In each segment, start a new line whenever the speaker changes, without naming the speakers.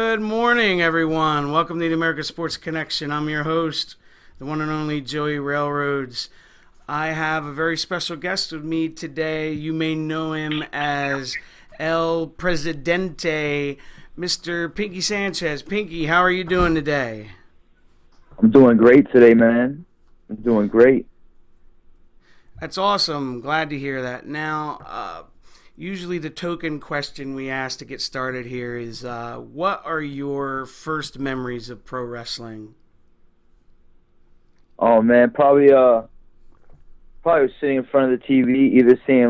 Good morning, everyone. Welcome to the America Sports Connection. I'm your host, the one and only Joey Railroads. I have a very special guest with me today. You may know him as El Presidente, Mr. Pinkie Sanchez. Pinkie, how are you doing today?
I'm doing great today, man. I'm doing great.
That's awesome. Glad to hear that. Now, usually the token question we ask to get started here is, what are your first memories of pro wrestling?
Oh man, probably was sitting in front of the TV, either seeing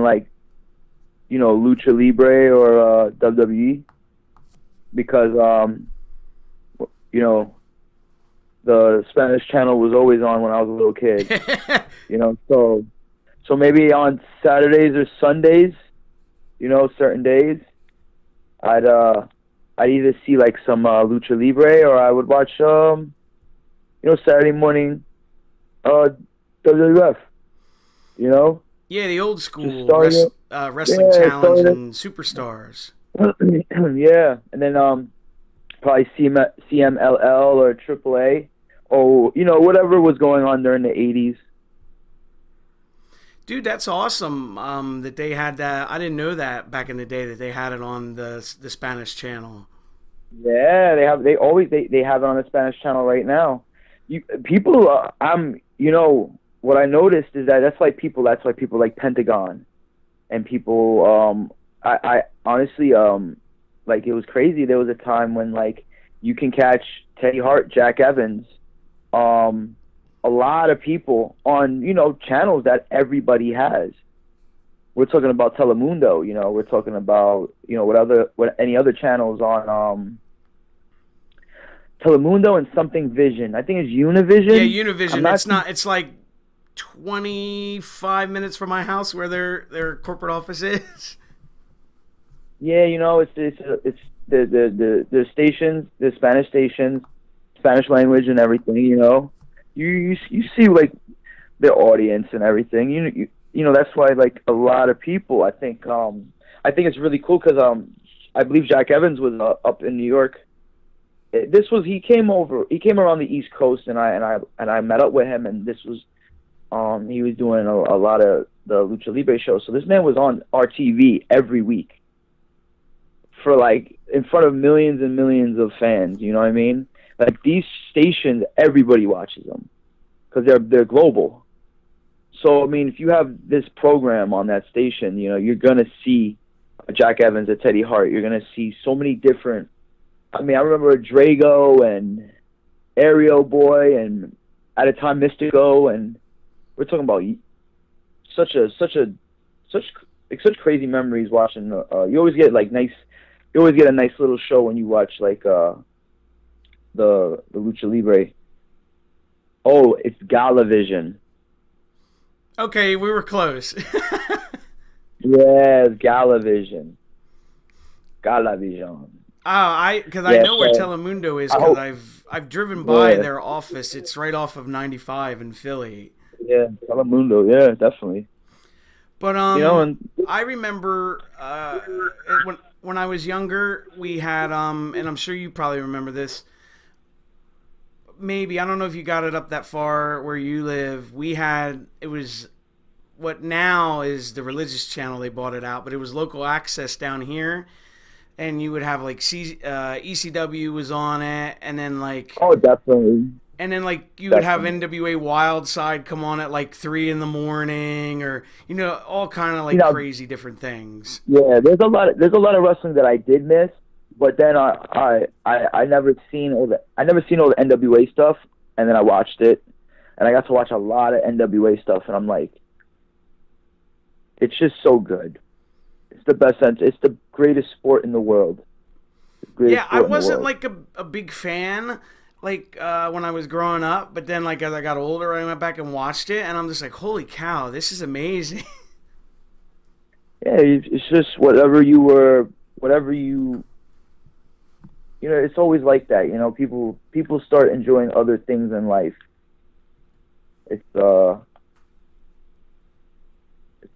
Lucha Libre or WWE, because the Spanish channel was always on when I was a little kid. So maybe on Saturdays or Sundays, certain days, I'd either see like some Lucha Libre, or I would watch Saturday morning WWF.
Yeah, the old school wrestling
Yeah,
challenge and superstars.
Yeah, and then probably CMLL or AAA, or whatever was going on during the '80s.
Dude, that's awesome that they had that. I didn't know that back in the day that they had it on the Spanish channel.
Yeah, they have it on the Spanish channel right now. What I noticed is that's why people like Pentagon, and people I honestly like, it was crazy. There was a time when you can catch Teddy Hart, Jack Evans, a lot of people on channels that everybody has. We're talking about Telemundo, we're talking about what any other channels on Telemundo and something Vision. I think it's Univision.
Yeah, Univision. It's like 25 minutes from my house where their corporate office is.
Yeah, it's the stations, the Spanish stations, Spanish language and everything. You see like their audience and everything. That's why a lot of people. I think it's really cool because I believe Jack Evans was up in New York. He came around the East Coast, and I met up with him, and this was he was doing a lot of the Lucha Libre shows. So this man was on RTV every week for in front of millions and millions of fans. You know what I mean? Like, these stations, everybody watches them because they're global. So I mean, if you have this program on that station, you're gonna see Jack Evans, a Teddy Hart. You're gonna see so many different. I mean, I remember Drago and Aerial Boy, and at a time Mystico, and we're talking about such crazy memories watching. You always get a nice little show when you watch the Lucha Libre. Oh, it's Galavision.
Okay, we were close.
Yes, Galavision. Galavision.
Oh, because I know where Telemundo is, because I've driven by their office. It's right off of 95 in Philly.
Yeah, Telemundo. Yeah, definitely.
But I remember when I was younger, we had and I'm sure you probably remember this. Maybe, I don't know if you got it up that far where you live. It was what now is the religious channel. They bought it out, but it was local access down here. And you would have ECW was on it, and then
oh, definitely.
And then you would have NWA Wildside come on at 3 in the morning, or all kind of crazy different things.
Yeah, there's a lot of wrestling that I did miss, but then I never seen all the NWA stuff, and then I watched it, and I got to watch a lot of NWA stuff, and I'm like, it's just so good. It's the best sense. It's the greatest sport in the world.
Yeah, I wasn't a big fan when I was growing up, but then as I got older, I went back and watched it, and I'm just like, holy cow, this is amazing.
Yeah, it's just it's always like that. People start enjoying other things in life. It's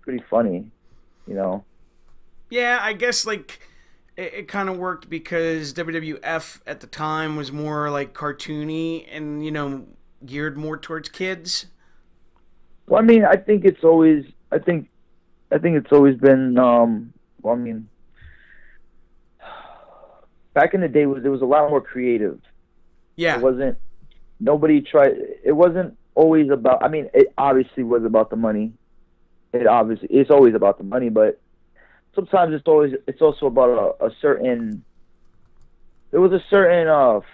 pretty funny.
Yeah, I guess it kind of worked because WWF at the time was more like cartoony and, geared more towards kids.
Well, I mean, I think it's always, I think it's always been, well, I mean, back in the day, it was a lot more creative.
Yeah.
It wasn't, nobody tried, it wasn't always about, I mean, it obviously was about the money. It's always about the money, but sometimes it's also about a certain, there was a certain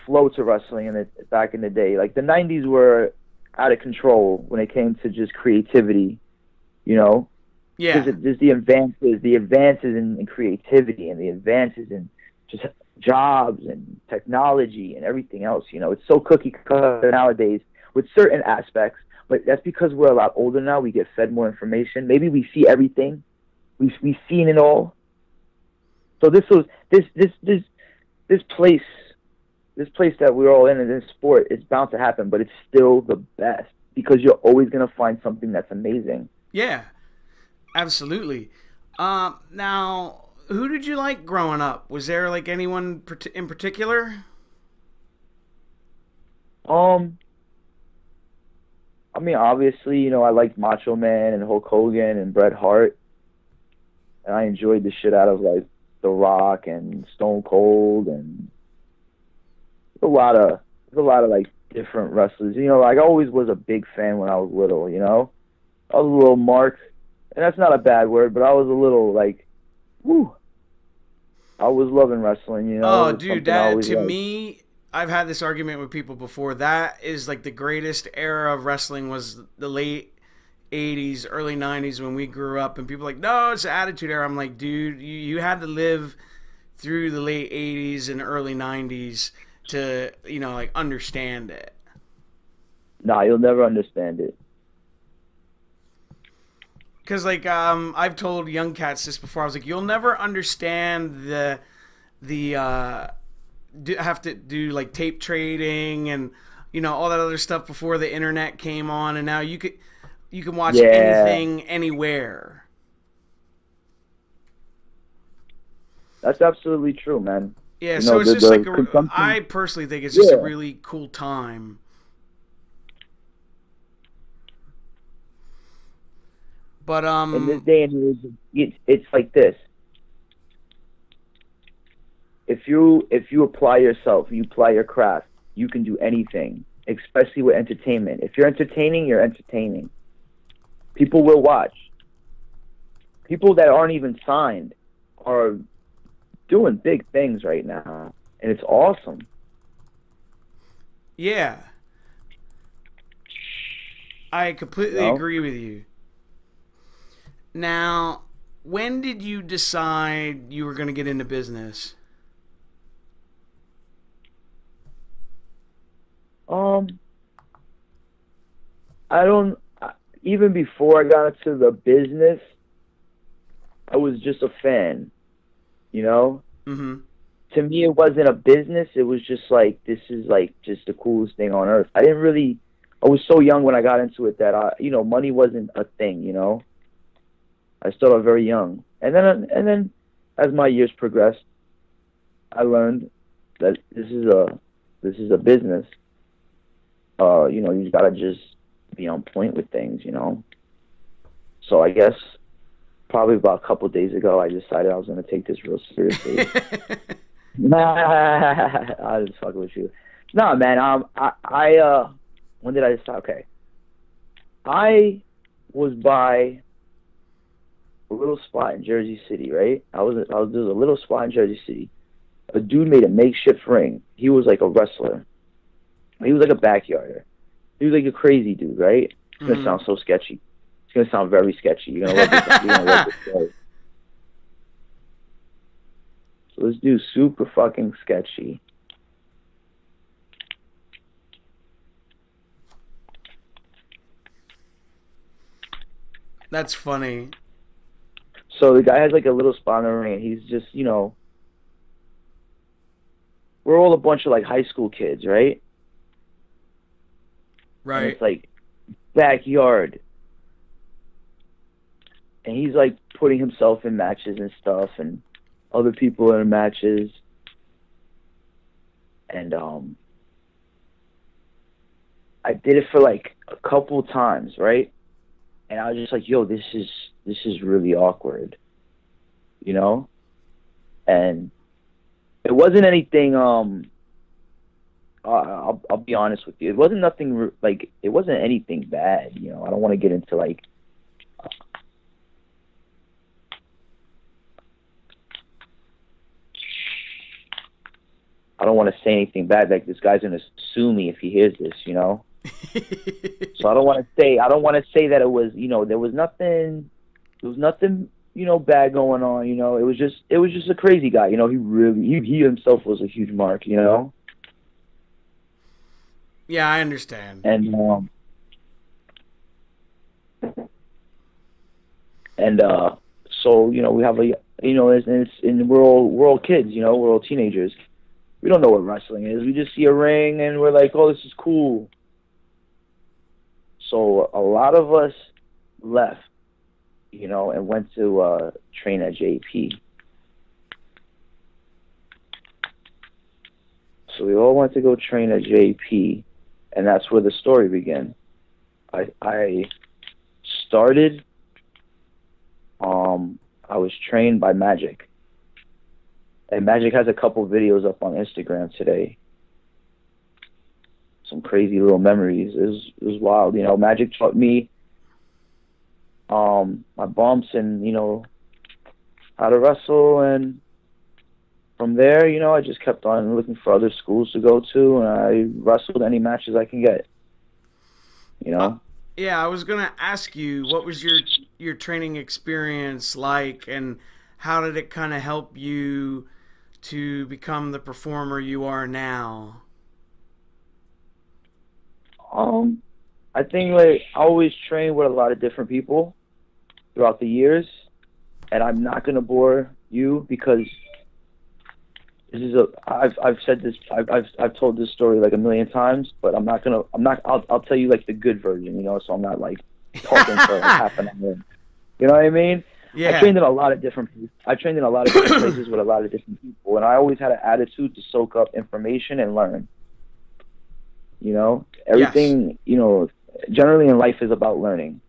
flow to wrestling back in the day. Like the 90s were out of control when it came to just creativity, you know?
Yeah.
There's the advances in creativity and the advances in just jobs and technology and everything else, you know? It's so cookie cutter nowadays with certain aspects, but that's because we're a lot older now. We get fed more information. Maybe we see everything. We've seen it all. So this place that we're all in this sport, it's bound to happen, but it's still the best because you're always gonna find something that's amazing.
Yeah, absolutely. Now, who did you like growing up? Was there like anyone in particular?
I mean, obviously, you know, I liked Macho Man and Hulk Hogan and Bret Hart, and I enjoyed the shit out of like The Rock and Stone Cold and a lot of like different wrestlers. You know, like I always was a big fan when I was little. You know, I was a little mark, and that's not a bad word, but I was a little like, woo. I was loving wrestling. You know.
Oh, dude, that to me. I've had this argument with people before. That is like the greatest era of wrestling was the late 80s, early 90s when we grew up. And people are like, no, it's the Attitude Era. I'm like, dude, you had to live through the late 80s and early 90s to, like understand it.
Nah, you'll never understand it.
Because, like, I've told young cats this before. I was like, you'll never understand have to do like tape trading and all that other stuff before the internet came on, and now you can watch anything anywhere.
That's absolutely true, man.
Yeah, so it's just like I personally think it's just a really cool time. But
in this day and age, it's like this. If you apply yourself, you apply your craft, you can do anything, especially with entertainment. If you're entertaining, you're entertaining. People will watch. People that aren't even signed are doing big things right now, and it's awesome.
Yeah. I completely agree with you. Now, when did you decide you were going to get into business?
Even before I got into the business, I was just a fan, you know?
Mm-hmm.
To me, it wasn't a business. It was just like, this is like just the coolest thing on earth. I was so young when I got into it that money wasn't a thing, you know? I started very young. And then as my years progressed, I learned that this is a business. You just gotta just be on point with things, you know. So I guess probably about a couple of days ago, I decided I was gonna take this real seriously. I was just fucking with you. No, man. I when did I decide? Okay, I was by a little spot in Jersey City, right? There was a little spot in Jersey City. A dude made a makeshift ring. He was like a wrestler. He was like a backyarder. He was like a crazy dude, right? It's going to sound so sketchy. It's going to sound very sketchy. You're going to love this story. So this dude's super fucking sketchy.
That's funny.
So the guy has like a little spot in the ring. He's just, we're all a bunch of like high school kids, right?
Right.
And it's like backyard. And he's like putting himself in matches and stuff. And other people in the matches, and I did it for like a couple times, right? And I was just like, yo, this is really awkward, you know? And it wasn't anything. I'll be honest with you. It wasn't nothing like it wasn't anything bad, you know. I don't want to get into like. I don't want to say anything bad. Like this guy's gonna sue me if he hears this, you know. So I don't want to say that it was, you know, there was nothing, you know, bad going on, you know. It was just a crazy guy, you know. He himself was a huge mark, you know.
Yeah, I understand.
And so you know we have a, you know, and we're all kids, you know, we're all teenagers. We don't know what wrestling is. We just see a ring and we're like, oh, this is cool. So a lot of us left, you know, and went to train at JP. So we all went to go train at JP, and that's where the story began. I started. I was trained by Magic, and Magic has a couple videos up on Instagram today. Some crazy little memories. It was wild, you know. Magic taught me my bumps and, you know, how to wrestle, and from there, you know, I just kept on looking for other schools to go to, and I wrestled any matches I can get. You know?
Yeah, I was gonna ask you, what was your training experience like, and how did it kind of help you to become the performer you are now?
I think like I always trained with a lot of different people throughout the years, and I'm not gonna bore you because this is I've said this, I've told this story like a million times, but I'll tell you like the good version, you know, so I'm not like talking for like half an hour. You know what I mean?
Yeah.
I trained in a lot of different places with a lot of different people, and I always had an attitude to soak up information and learn. You know, everything, yes. You know, generally in life is about learning.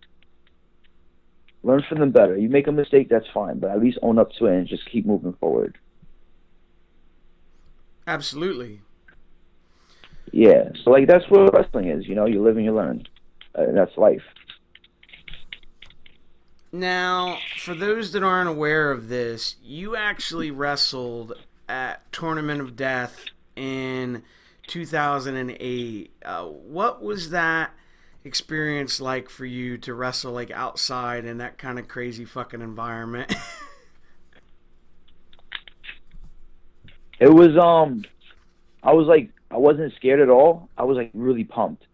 Learn from them better. You make a mistake, that's fine, but at least own up to it and just keep moving forward.
Absolutely.
Yeah, so like that's what wrestling is, you know, you live and you learn. That's life.
Now, for those that aren't aware of this, you actually wrestled at Tournament of Death in 2008. What was that experience like for you to wrestle like outside in that kind of crazy fucking environment?
It was I wasn't scared at all. I was like really pumped.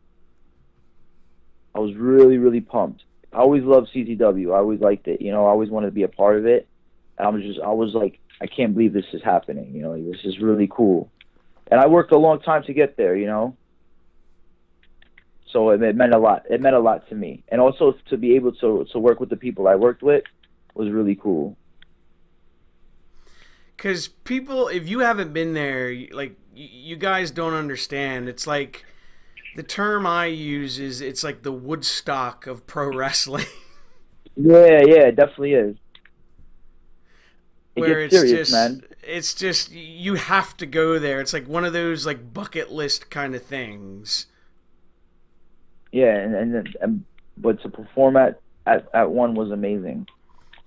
I was really, really pumped. I always loved CZW. I always liked it. You know, I always wanted to be a part of it. I was like, I can't believe this is happening. You know, like, this is really cool. And I worked a long time to get there, you know. So it meant a lot. It meant a lot to me. And also to be able to work with the people I worked with was really cool.
Because people, if you haven't been there, like, you guys don't understand. It's like, the term I use is, it's like the Woodstock of pro wrestling.
Yeah, it definitely is.
Where it's serious, just, man. It's just, you have to go there. It's like one of those, like, bucket list kind of things.
Yeah, and but to perform at one was amazing.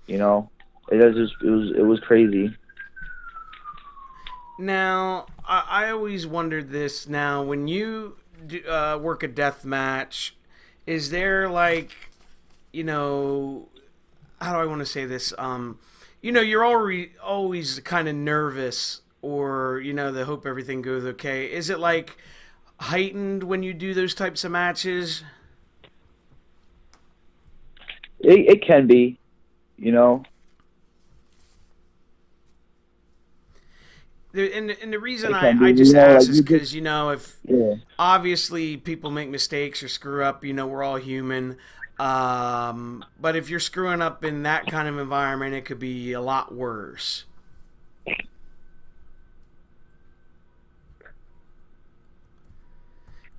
You know, it was crazy.
Now, I always wondered this. Now, when you work a death match, is there like, you know, how do I want to say this? You know, you're always kind of nervous, or, you know, they hope everything goes okay. Is it like heightened when you do those types of matches?
It can be, you know.
And the reason I just ask is because, you know, if obviously people make mistakes or screw up, you know, we're all human. But if you're screwing up in that kind of environment, it could be a lot worse.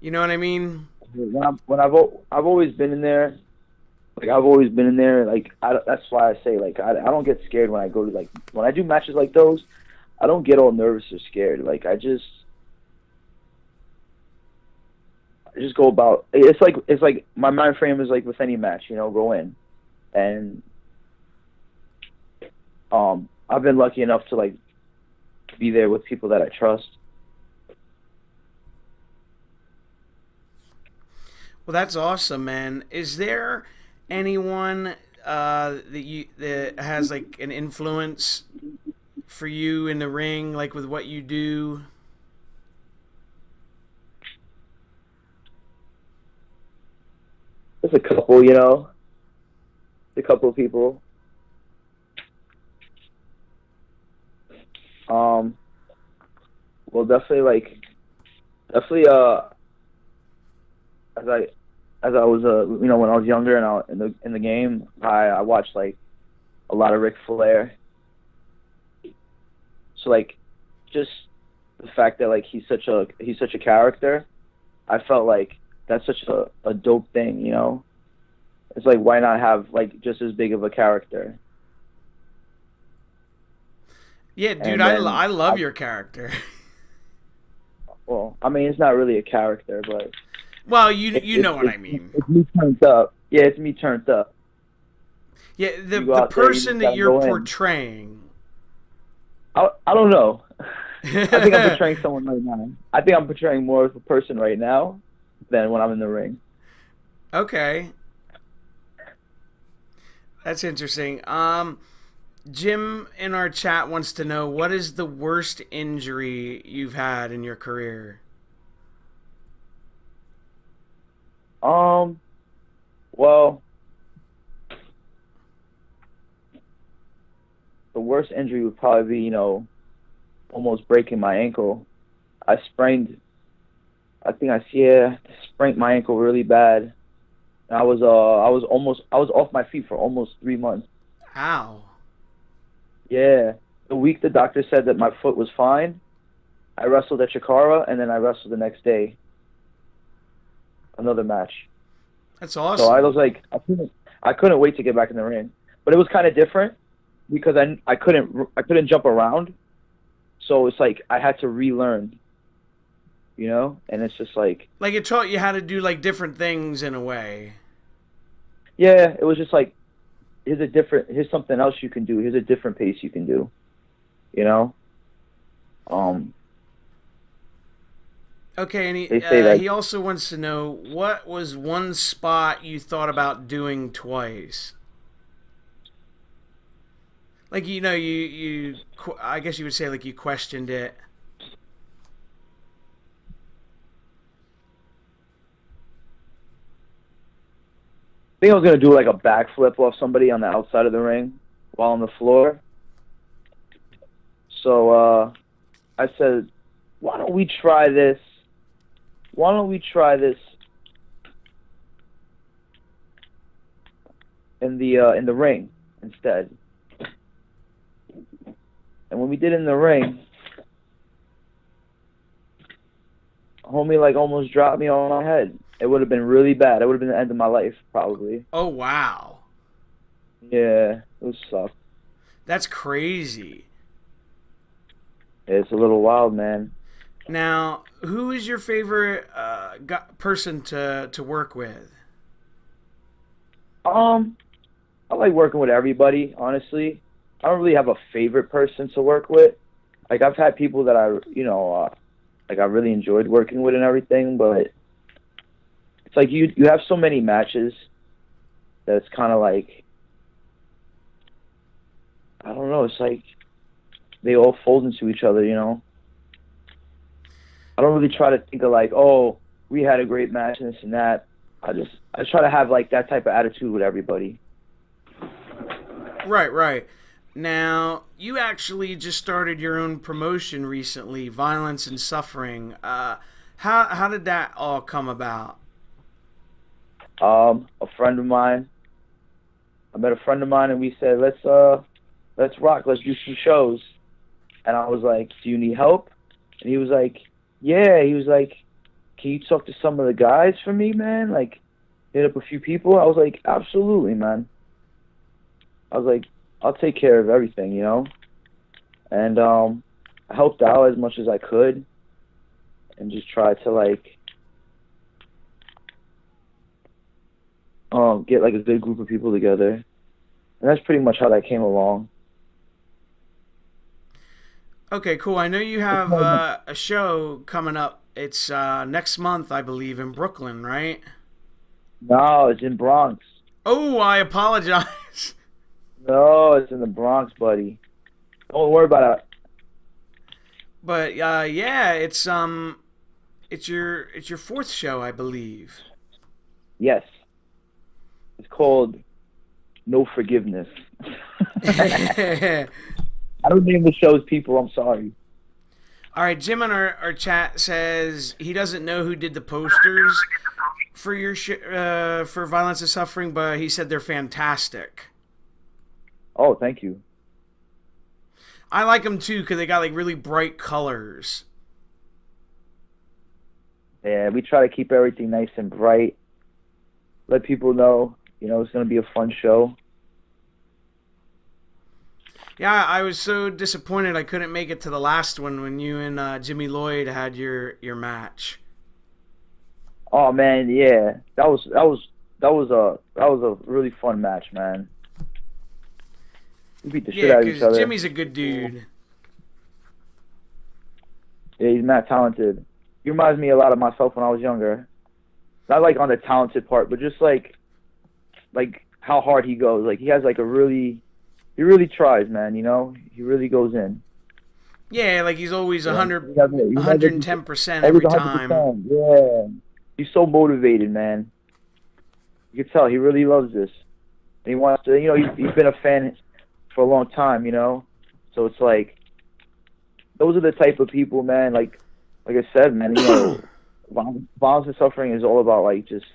You know what I mean?
I've always been in there. Like I've always been in there. Like that's why I say like I don't get scared when I go to like when I do matches like those. I don't get all nervous or scared. Like I just go about. It's like my mind frame is like with any match. You know, go in, and I've been lucky enough to like be there with people that I trust.
Well, that's awesome, man. Is there anyone that has like an influence for you in the ring, like with what you do?
There's a couple, you know, a couple of people. Well, definitely, as I was, you know, when I was younger and in the game, I watched like a lot of Ric Flair. So like, just the fact that like he's such a character, I felt like that's such a dope thing, you know. It's like why not have like just as big of a character?
Yeah, dude, I love your character.
Well, I mean, it's not really a character, but
well, you know what I mean.
It's me turned up. Yeah, it's me turned up.
Yeah, the person that you're portraying.
I don't know. I think I'm portraying someone right now. I think I'm portraying more of a person right now than when I'm in the ring.
Okay. That's interesting. Jim in our chat wants to know, what is the worst injury you've had in your career?
Well, the worst injury would probably be, you know, almost breaking my ankle. I sprained my ankle really bad. And I was off my feet for almost 3 months.
Ow.
Yeah. The week the doctor said that my foot was fine, I wrestled at Chikara, and then I wrestled the next day. Another match.
That's awesome.
So I was like, I couldn't wait to get back in the ring. But it was kind of different because I couldn't jump around. So it's like I had to relearn, you know? And it's just like
it taught you how to do like different things in a way.
Yeah, it was just like here's something else you can do. Here's a different pace you can do. You know?
Okay, and he also wants to know, what was one spot you thought about doing twice? Like, you know, I guess you would say like you questioned it.
I think I was going to do like a backflip off somebody on the outside of the ring while on the floor. So I said, why don't we try this? Why don't we try this in the ring instead? And when we did it in the ring, homie like almost dropped me on my head. It would have been really bad. It would have been the end of my life, probably.
Oh, wow.
Yeah, it was sucked.
That's crazy.
It's a little wild, man.
Now, who is your favorite person to work with?
I like working with everybody, honestly. I don't really have a favorite person to work with. Like, I've had people that I really enjoyed working with and everything, but it's like you have so many matches that it's kind of like, I don't know, it's like they all fold into each other, you know? I don't really try to think of like, oh, we had a great match and this and that. I try to have like that type of attitude with everybody.
Right. Now, you actually just started your own promotion recently, Violence and Suffering. How did that all come about?
A friend of mine. I met a friend of mine and we said, let's rock, let's do some shows. And I was like, do you need help? And he was like, yeah. He was like, can you talk to some of the guys for me, man? Like, hit up a few people. I was like, absolutely, man. I was like, I'll take care of everything, you know? And I helped out as much as I could and just tried to, like, get, like, a good group of people together. And that's pretty much how that came along.
Okay, cool. I know you have a show coming up. It's next month, I believe, in Brooklyn, right?
No, it's in Bronx.
Oh, I apologize.
No, it's in the Bronx, buddy. Don't worry about it.
But yeah, it's your fourth show, I believe.
Yes. It's called No Forgiveness. I don't name the shows people, I'm sorry.
All right, Jim in our chat says he doesn't know who did the posters for your for Violence and Suffering, but he said they're fantastic.
Oh, thank you.
I like them too because they got like really bright colors.
Yeah, we try to keep everything nice and bright. Let people know, you know, it's going to be a fun show.
Yeah, I was so disappointed I couldn't make it to the last one when you and Jimmy Lloyd had your match.
Oh man, yeah, that was a really fun match, man. We beat the shit out of each other.
Jimmy's a good dude.
Yeah, he's mad talented. He reminds me a lot of myself when I was younger. Not like on the talented part, but just like how hard he goes. Like he has like he really tries, man, you know? He really goes in.
Yeah, like he's always 110%
every
100% time.
Yeah. He's so motivated, man. You can tell he really loves this. And he wants to, you know, he's been a fan for a long time, you know? So it's like, those are the type of people, man, like I said, man, you know, Violence and Suffering is all about, like, just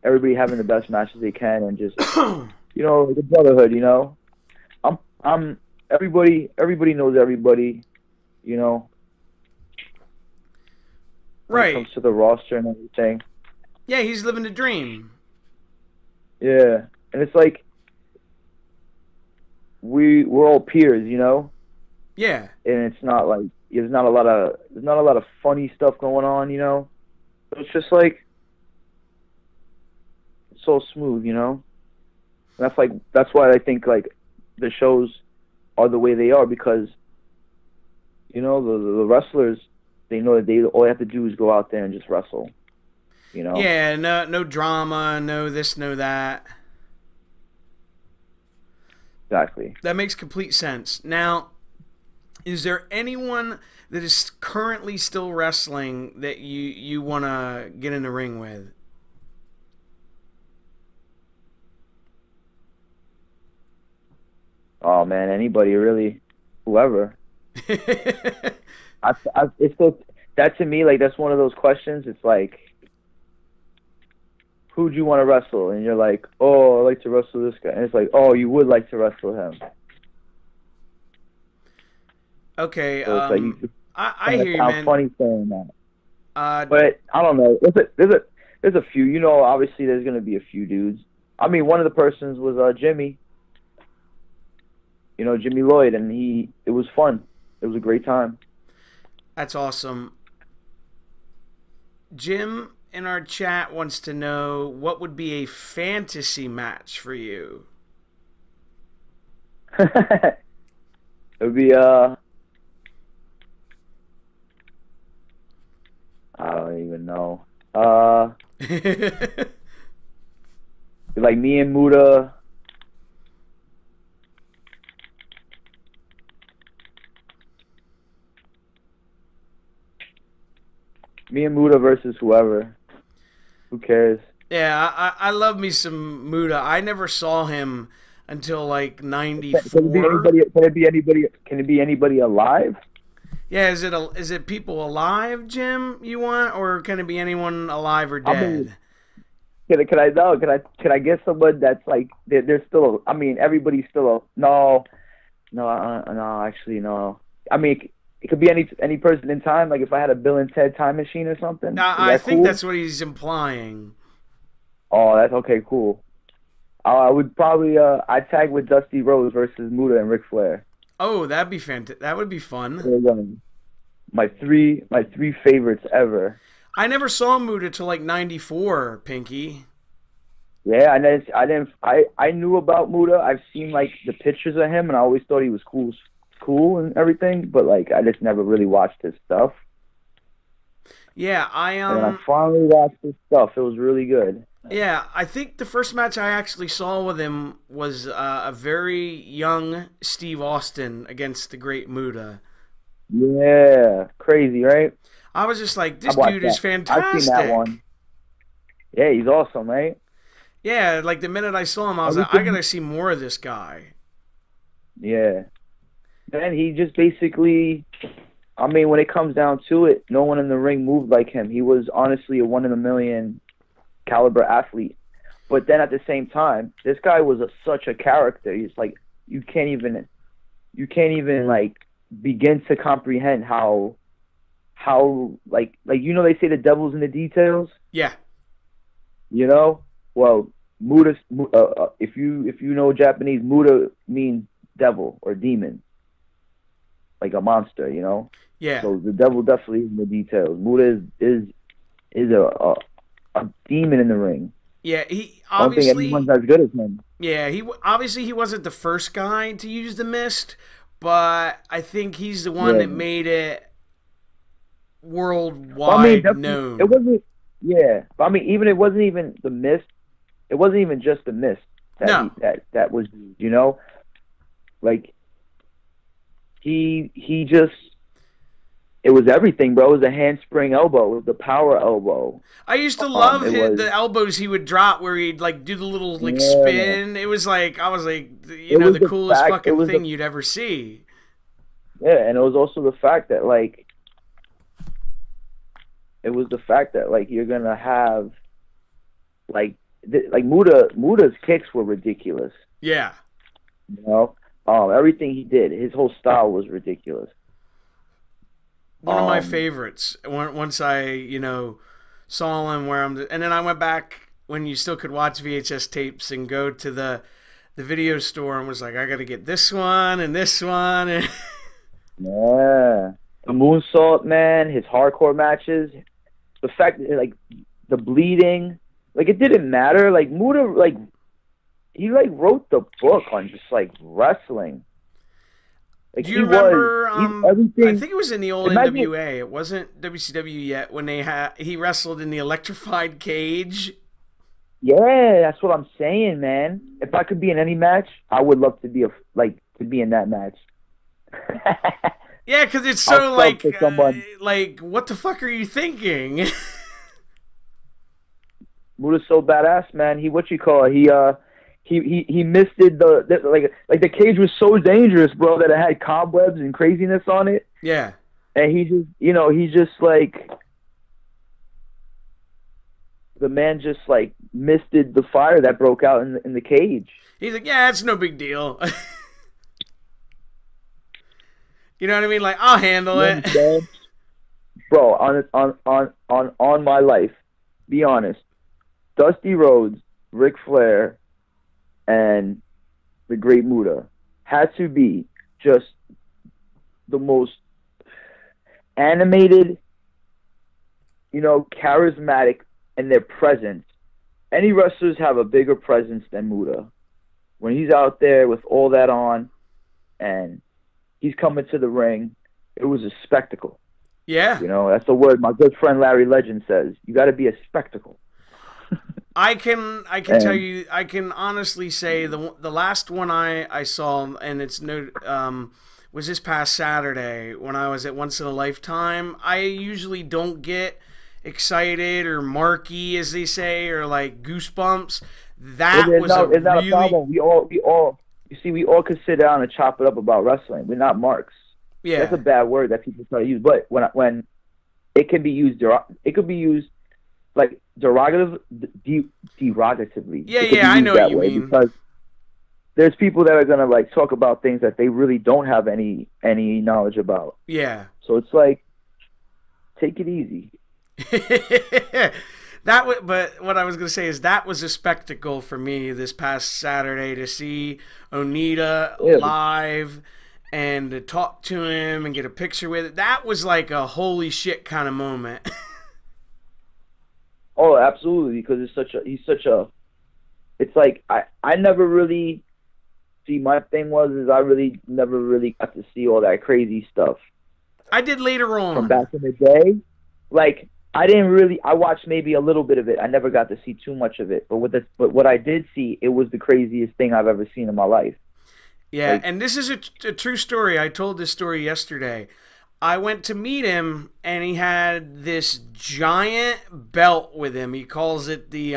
everybody having the best matches they can and just, you know, like a brotherhood, you know? Everybody knows everybody, you know?
Right.
When it comes to the roster and everything.
Yeah, he's living the dream.
Yeah. And it's like, we're all peers, you know?
Yeah.
And it's not like, there's not a lot of funny stuff going on, you know? So it's just like, it's so smooth, you know? And that's why I think, like, the shows are the way they are, because, you know, the wrestlers, they know that all they have to do is go out there and just wrestle, you know?
Yeah, no drama, no this, no that.
Exactly.
That makes complete sense. Now, is there anyone that is currently still wrestling that you want to get in the ring with?
Oh man, anybody really, whoever. It's so, that to me, like, that's one of those questions. It's like, who'd you want to wrestle? And you're like, oh, I like to wrestle this guy. And it's like, oh, you would like to wrestle him.
Okay,
so it's like
I hear you, man.
Funny saying that. But I don't know. There's a few. You know, obviously there's gonna be a few dudes. I mean, one of the persons was Jimmy. You know, Jimmy Lloyd, and it was fun. It was a great time.
That's awesome. Jim in our chat wants to know what would be a fantasy match for you.
It would be I don't even know. Like me and Muda. Me and Muda versus whoever. Who cares?
Yeah, I love me some Muda. I never saw him until like '94.
Can it be anybody alive?
Yeah, is it people alive, Jim? You want, or can it be anyone alive or dead?
I mean, can I get someone that's like they're still? I mean, everybody's still no. Actually, no. I mean, it could be any person in time. Like if I had a Bill and Ted time machine or something.
Now,
Is
I
that
think
cool?
that's what he's implying.
Oh, that's okay. Cool. I would probably I'd tag with Dusty Rhodes versus Muta and Ric Flair.
Oh, that'd be fantastic. That would be fun.
They're my three favorites ever.
I never saw Muta till like '94, Pinky.
Yeah, I knew about Muta. I've seen like the pictures of him, and I always thought he was cool and everything. But like, I just never really watched his stuff.
Yeah,
And when I finally watched his stuff, it was really good.
Yeah, I think the first match I actually saw with him was a very young Steve Austin against the Great Muta.
Yeah, crazy, right?
I was just like, this dude is fantastic.
I've seen that one. Yeah, he's awesome, right?
Yeah, like the minute I saw him, I was like, I gotta see more of this guy.
Yeah. And he just basically, I mean, when it comes down to it, no one in the ring moved like him. He was honestly a 1 in a million caliber athlete. But then at the same time, this guy was such a character. He's like, you can't even like begin to comprehend how like you know, they say the devil's in the details.
Yeah.
You know, well, Muta. If you know Japanese, Muta means devil or demon, like a monster. You know.
Yeah.
So the devil definitely is in the details. Muta is a demon in the ring.
Yeah, he obviously.
I don't think anyone's as good as him.
Yeah, he wasn't the first guy to use the mist, but I think he's the one that made it worldwide known.
It wasn't. Yeah, but I mean, it wasn't even the mist. It wasn't even just the mist that was, you know, like he just. It was everything, bro. It was a handspring elbow. It was the power elbow.
I used to love the elbows he would drop where he'd like do the little like spin. It was like, I was like, you know, the coolest fucking thing you'd ever see.
Yeah, and it was also the fact that like, you're gonna have like Muta's kicks were ridiculous.
Yeah.
You know, everything he did, his whole style was ridiculous.
One of my favorites. Once I, saw him and then I went back when you still could watch VHS tapes and go to the video store and was like, I got to get this one and this one. And
yeah, the moonsault, man. His hardcore matches. The fact that, like, the bleeding, like, it didn't matter. Like, Muta, like, he like wrote the book on just like wrestling. Like,
do you remember? I think it was in the old NWA. It wasn't WCW yet when he wrestled in the electrified cage.
Yeah, that's what I'm saying, man. If I could be in any match, I would love to be in that match.
Yeah, because it's so like what the fuck are you thinking?
Muta's so badass, man. He misted the cage was so dangerous, bro, that it had cobwebs and craziness on it.
Yeah.
And he just like the man just like misted the fire that broke out in the cage.
He's like, yeah, it's no big deal. You know what I mean? Like, I'll handle it.
Bro, on my life, be honest. Dusty Rhodes, Ric Flair, and the Great Muta had to be just the most animated, charismatic in their presence. Any wrestlers have a bigger presence than Muta. When he's out there with all that on and he's coming to the ring, it was a spectacle.
Yeah.
That's the word my good friend Larry Legend says. You got to be a spectacle.
I can tell you, I can honestly say the last one I saw, and it's was this past Saturday when I was at Once in a Lifetime. I usually don't get excited or marky, as they say, or like goosebumps. That was
it's not a problem. We all can sit down and chop it up about wrestling. We're not marks.
Yeah,
that's a bad word that people try to use. But when it can be used, it could be used like derogatively.
Yeah, I know what you mean.
Because there's people that are gonna like talk about things that they really don't have any knowledge about.
Yeah.
So it's like, take it easy.
But what I was going to say is that was a spectacle for me this past Saturday to see Onita live and to talk to him and get a picture with it. That was like a holy shit kind of moment.
Oh, absolutely, because he's such a. It's like I never really see. My thing is I really never really got to see all that crazy stuff.
I did later on
from back in the day. Like, I watched maybe a little bit of it. I never got to see too much of it. But what I did see, it was the craziest thing I've ever seen in my life.
Yeah, like, and this is a true story. I told this story yesterday. I went to meet him, and he had this giant belt with him. He calls it the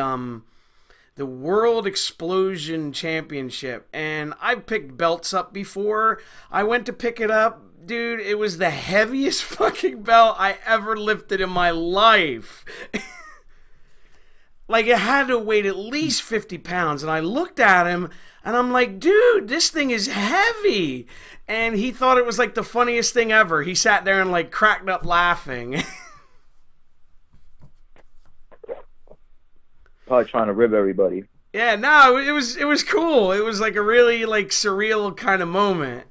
World Explosion Championship. And I've picked belts up before. I went to pick it up. Dude, it was the heaviest fucking belt I ever lifted in my life. Like, it had to weigh at least 50 pounds. And I looked at him, and I'm like, dude, this thing is heavy. And he thought it was like the funniest thing ever. He sat there and like cracked up laughing.
Probably trying to rib everybody.
Yeah, no, it was cool. It was like a really like surreal kind of moment.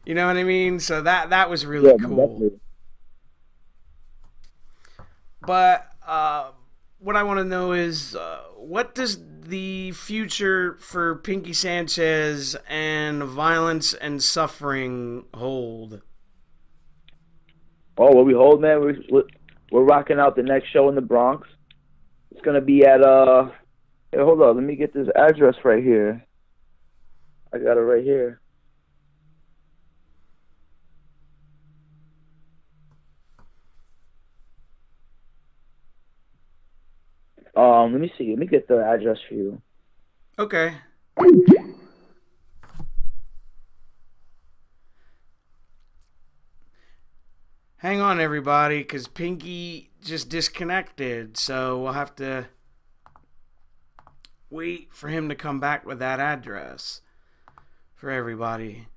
You know what I mean? So that was really cool. Definitely. But what I want to know is what does the future for Pinkie Sanchez and violence and suffering hold?
Oh, what we hold, man? We're rocking out the next show in the Bronx. It's gonna be at Hey, hold on, let me get this address right here. I got it right here. Let me see. Let me get the address for you.
Okay. Hang on, everybody, because Pinkie just disconnected, so we'll have to wait for him to come back with that address for everybody.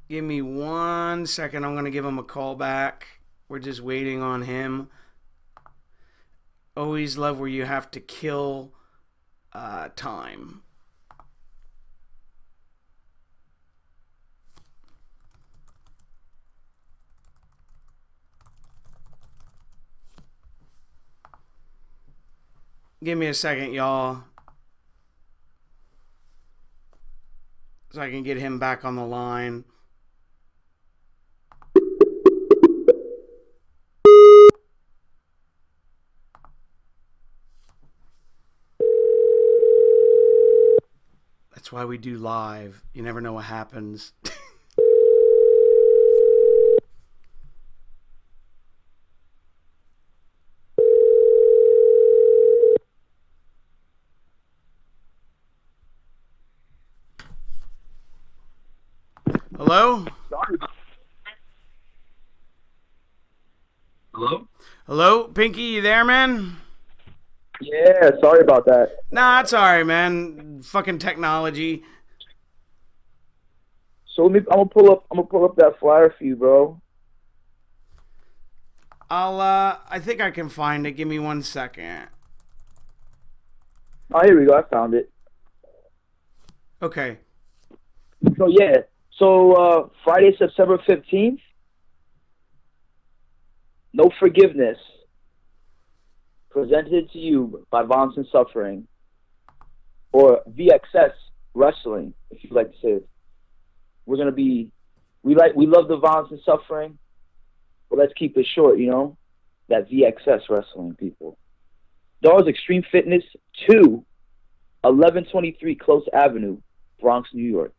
Give me 1 second. I'm going to give him a call back. We're just waiting on him. Always love where you have to kill time. Give me a second, y'all, so I can get him back on the line. That's why we do live. You never know what happens. Hello?
Hello?
Hello? Pinkie, you there, man?
Yeah, sorry about that.
Nah, it's alright, man. Fucking technology.
So I'm gonna pull up that flyer for you, bro.
I think I can find it. Give me 1 second.
Oh, here we go. I found it.
Okay.
So yeah. So Friday, September 15th. No Forgiveness. Presented to you by Violence and Suffering, or VXS Wrestling, if you'd like to say it. We're gonna be, we love the Violence and Suffering, but let's keep it short, you know. That VXS Wrestling, people. Doors Extreme Fitness 2, 1123 Close Avenue, Bronx, New York.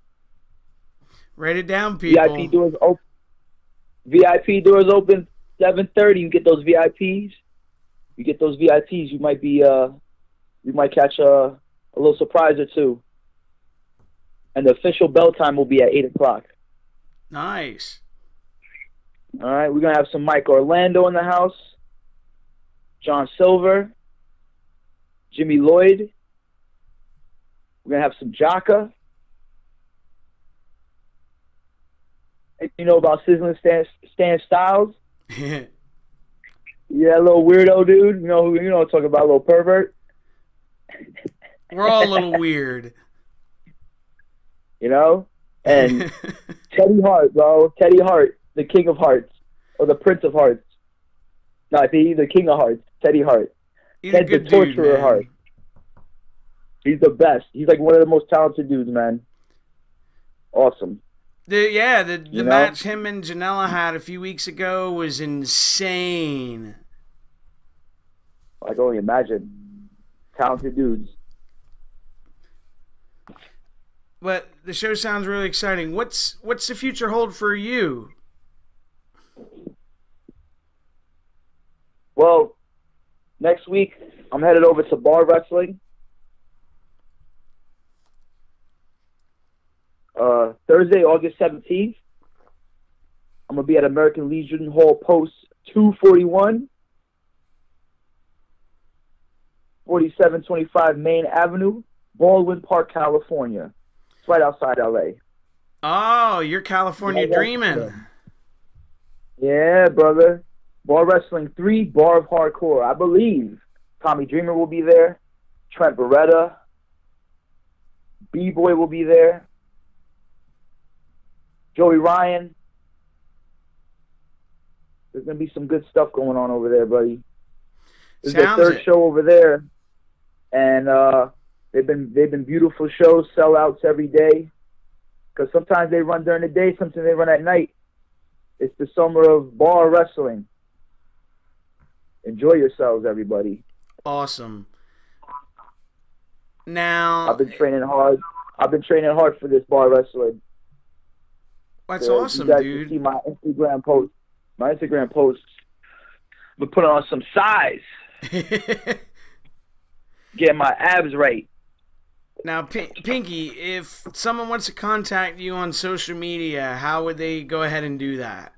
Write it down, people.
VIP doors open. VIP doors open 7:30. You get those VIPs. You get those VIPs, you might be, you might catch a little surprise or two. And the official bell time will be at 8 o'clock.
Nice.
All right, we're going to have some Mike Orlando in the house, John Silver, Jimmy Lloyd. We're going to have some Jaka. And you know about Sizzling Stan Styles? Yeah, a little weirdo dude. You know, talking about a little pervert.
We're all a little weird.
You know? And Teddy Hart, bro. Teddy Hart, the King of Hearts. Or the Prince of Hearts. No, he's the King of Hearts. Teddy Hart.
He's
Ted's
a good
the Torturer
dude,
Hart. He's the best. He's like one of the most talented dudes, man. Awesome.
The match him and Janela had a few weeks ago was insane.
I can only imagine. Talented dudes.
But the show sounds really exciting. What's the future hold for you?
Well, next week I'm headed over to bar wrestling. Thursday, August 17th, I'm going to be at American Legion Hall Post 241, 4725 Main Avenue, Baldwin Park, California. It's right outside LA.
Oh, you're California dreaming.
Yeah, brother. Bar Wrestling 3, Bar of Hardcore. I believe Tommy Dreamer will be there. Trent Beretta. B-Boy will be there. Joey Ryan. There's going to be some good stuff going on over there, buddy. This is their third show over there. And they've been beautiful shows, sellouts every day. Because sometimes they run during the day, sometimes they run at night. It's the summer of bar wrestling. Enjoy yourselves, everybody.
Awesome. Now,
I've been training hard. For this bar wrestling.
That's awesome,
you guys
dude.
Can see my Instagram post. My Instagram posts. We're putting on some size. Getting my abs right.
Now, Pinkie, if someone wants to contact you on social media, how would they go ahead and do that?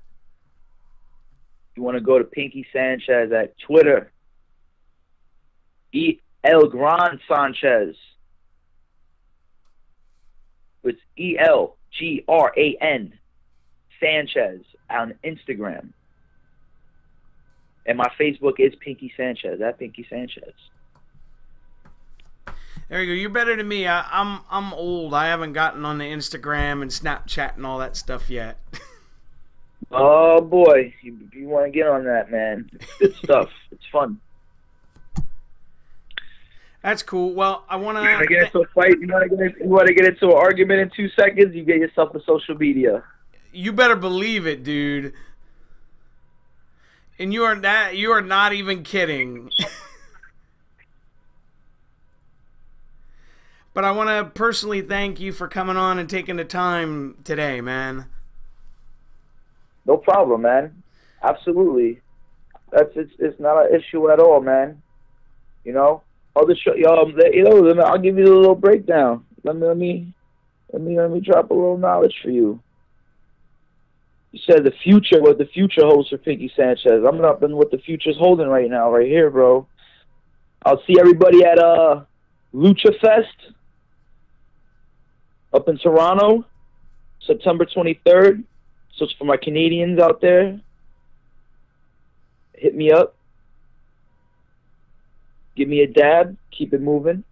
You want to go to Pinkie Sanchez at Twitter. El Gran Sanchez. It's ELGRAN Sanchez on Instagram. And my Facebook is Pinkie Sanchez, at Pinkie Sanchez.
There you go. You're better than me. I'm old. I haven't gotten on the Instagram and Snapchat and all that stuff yet.
Oh boy, you want to get on that, man? It's good stuff. It's fun.
That's cool. Well, I want to.
You want to get into a fight? You want to get into an argument in 2 seconds? You get yourself a social media.
You better believe it, dude. And you are not even kidding. But I want to personally thank you for coming on and taking the time today, man.
No problem, man. Absolutely. It's not an issue at all, man. You know. I'll give you a little breakdown. Let me drop a little knowledge for you. You said what the future holds for Pinkie Sanchez. I'm up in what the future's holding right now, right here, bro. I'll see everybody at Lucha Fest up in Toronto, September 23rd. So it's for my Canadians out there. Hit me up. Give me a dab. Keep it moving.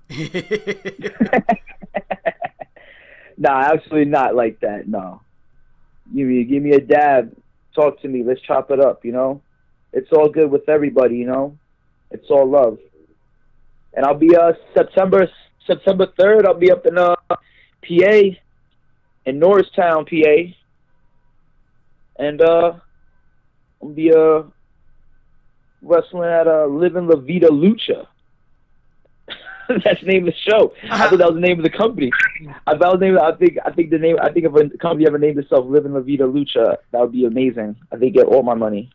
Nah, absolutely not like that. No. Give me a dab. Talk to me. Let's chop it up, you know? It's all good with everybody, you know? It's all love. And I'll be September 3rd, I'll be up in PA, in Norristown, PA. And I'll be wrestling at Living La Vida Lucha. That's the name of the show. I thought that was the name of the company. I think if a company ever named itself Living La Vida Lucha, that would be amazing. I think get all my money.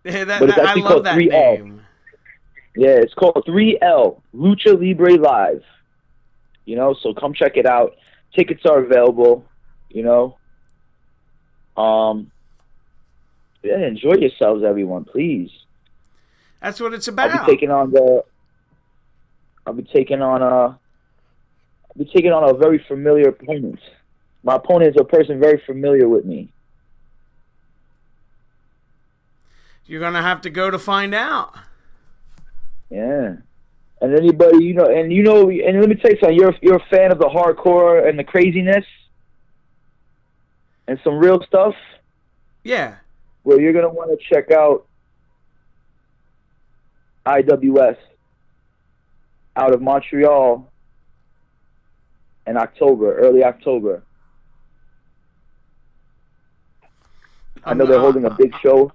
Yeah, but it's actually called 3L. Name.
Yeah, it's called 3L, Lucha Libre Live. You know, so come check it out. Tickets are available, you know. Yeah, enjoy yourselves, everyone, please.
That's what it's about.
I'll be taking on a very familiar opponent. My opponent is a person very familiar with me.
You're gonna have to go to find out.
Yeah. And anybody, and let me tell you something. You're a fan of the hardcore and the craziness and some real stuff.
Yeah.
Well, you're gonna want to check out IWS out of Montreal in October, early October. I know they're holding a big show.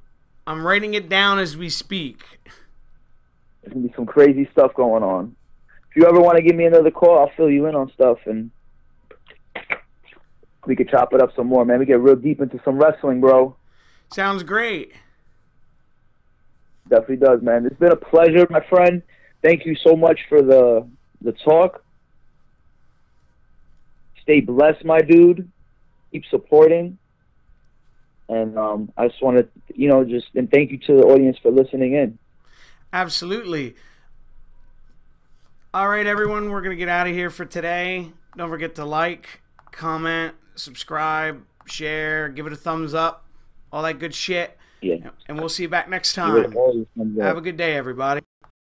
I'm writing it down as we speak.
There's going to be some crazy stuff going on. If you ever want to give me another call, I'll fill you in on stuff, and we could chop it up some more, man. We get real deep into some wrestling, bro.
Sounds great.
Definitely does, man. It's been a pleasure, my friend. Thank you so much for the talk. Stay blessed, my dude. Keep supporting. And I just want to, and thank you to the audience for listening in.
Absolutely. All right, everyone, we're going to get out of here for today. Don't forget to like, comment, subscribe, share, give it a thumbs up, all that good shit.
Yeah.
And we'll see you back next time. Have a good day, everybody.